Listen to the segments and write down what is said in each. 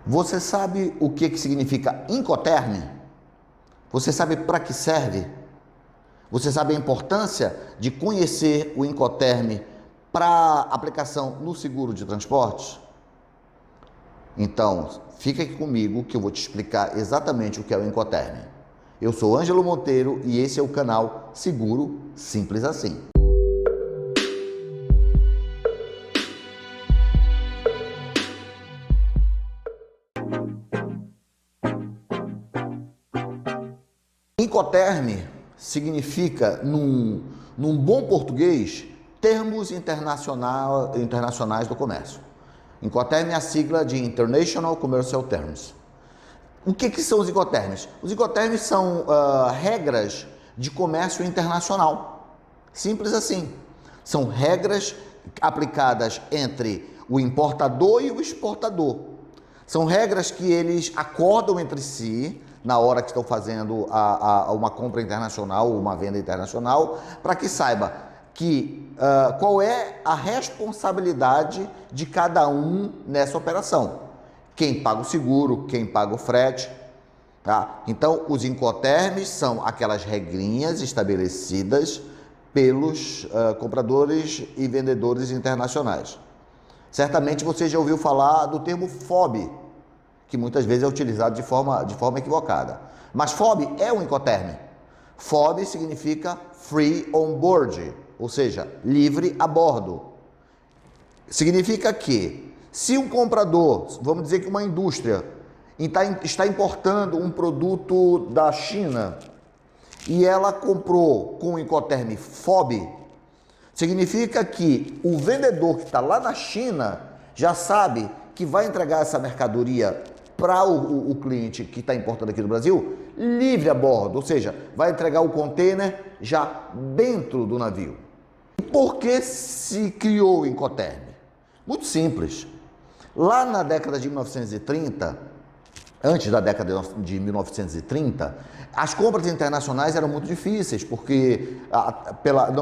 Você sabe o que significa Incoterm? Você sabe para que serve? Você sabe a importância de conhecer o Incoterm para aplicação no seguro de transportes? Então, fica aqui comigo que eu vou te explicar exatamente o que é o Incoterm. Eu sou Ângelo Monteiro e esse é o canal Seguro Simples Assim. Incoterm significa, num bom português, termos internacionais do comércio. Incoterm é a sigla de International Commercial Terms. O que são os Incoterms? Os Incoterms são regras de comércio internacional. Simples assim. São regras aplicadas entre o importador e o exportador. São regras que eles acordam entre si na hora que estão fazendo uma compra internacional ou uma venda internacional, para que saiba qual é a responsabilidade de cada um nessa operação. Quem paga o seguro, quem paga o frete. Tá? Então, os Incoterms são aquelas regrinhas estabelecidas pelos compradores e vendedores internacionais. Certamente você já ouviu falar do termo FOB, que muitas vezes é utilizado de forma equivocada. Mas FOB é um Incoterm. FOB significa Free on Board, ou seja, livre a bordo. Significa que, se um comprador, vamos dizer que uma indústria, está importando um produto da China e ela comprou com o Incoterm FOB, significa que o vendedor que está lá na China já sabe que vai entregar essa mercadoria para o cliente que está importando aqui no Brasil livre a bordo, ou seja, vai entregar o container já dentro do navio. E por que se criou o Incoterm? Muito simples. Lá na década de 1930, antes da década de 1930, as compras internacionais eram muito difíceis, porque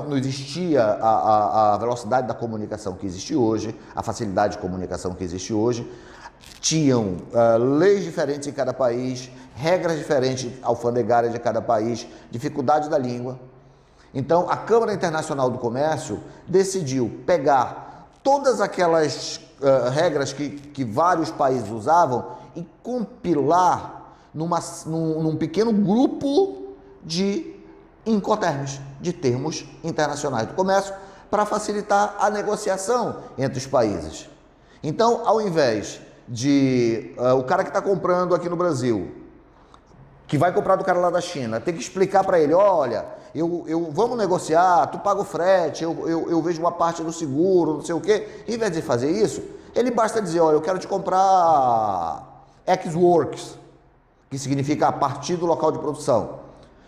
não existia a velocidade da comunicação que existe hoje, a facilidade de comunicação que existe hoje. Tinham leis diferentes em cada país, regras diferentes alfandegárias de cada país, dificuldade da língua. Então, a Câmara Internacional do Comércio decidiu pegar todas aquelas regras que vários países usavam e compilar num pequeno grupo de Incoterms, de termos internacionais do comércio, para facilitar a negociação entre os países. Então, ao invés de o cara que está comprando aqui no Brasil, que vai comprar do cara lá da China, tem que explicar para ele, olha, vamos negociar, tu paga o frete, eu vejo uma parte do seguro, não sei o quê. Em vez de fazer isso, ele basta dizer, olha, eu quero te comprar ex-works, que significa a partir do local de produção.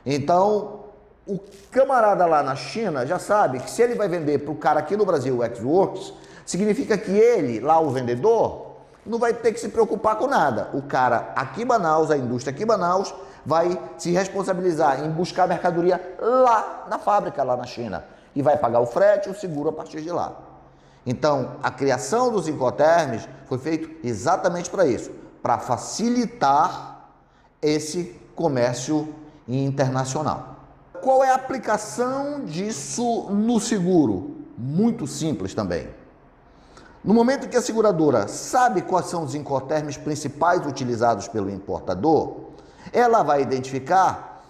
Então, o camarada lá na China já sabe que se ele vai vender para o cara aqui no Brasil ex-works, significa que ele, lá o vendedor, não vai ter que se preocupar com nada. O cara aqui em Manaus, a indústria aqui em Manaus, vai se responsabilizar em buscar a mercadoria lá na fábrica, lá na China. E vai pagar o frete e o seguro a partir de lá. Então, a criação dos Incoterms foi feito exatamente para isso, para facilitar esse comércio internacional. Qual é a aplicação disso no seguro? Muito simples também. No momento que a seguradora sabe quais são os Incoterms principais utilizados pelo importador, ela vai identificar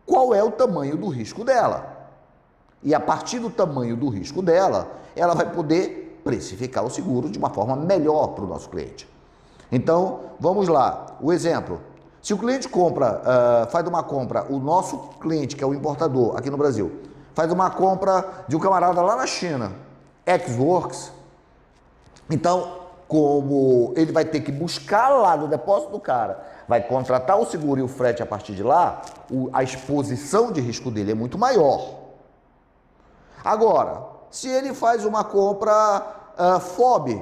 qual é o tamanho do risco dela. E a partir do tamanho do risco dela, ela vai poder precificar o seguro de uma forma melhor para o nosso cliente. Então, vamos lá. O exemplo. Se o cliente faz uma compra, o nosso cliente, que é o importador aqui no Brasil, faz uma compra de um camarada lá na China, ex-works, então, como ele vai ter que buscar lá no depósito do cara, vai contratar o seguro e o frete a partir de lá, a exposição de risco dele é muito maior. Agora, se ele faz uma compra FOB,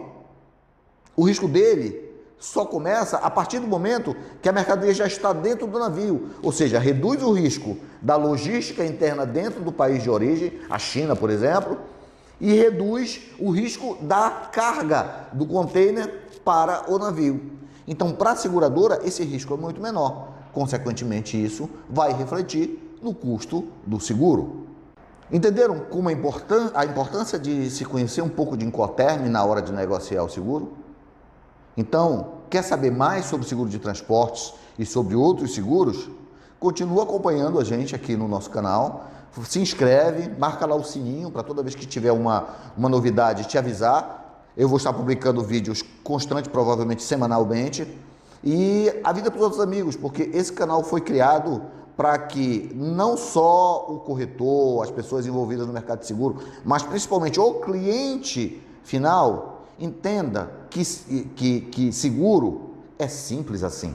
o risco dele só começa a partir do momento que a mercadoria já está dentro do navio, ou seja, reduz o risco da logística interna dentro do país de origem, a China, por exemplo, e reduz o risco da carga do container para o navio. Então, para a seguradora, esse risco é muito menor. Consequentemente, isso vai refletir no custo do seguro. Entenderam como a importância de se conhecer um pouco de Incoterm na hora de negociar o seguro? Então, quer saber mais sobre seguro de transportes e sobre outros seguros? Continua acompanhando a gente aqui no nosso canal, se inscreve, marca lá o sininho para toda vez que tiver uma novidade te avisar. Eu vou estar publicando vídeos constantes, provavelmente semanalmente, e avisa para os outros amigos, porque esse canal foi criado para que não só o corretor, as pessoas envolvidas no mercado de seguro, mas principalmente o cliente final entenda que seguro é simples assim.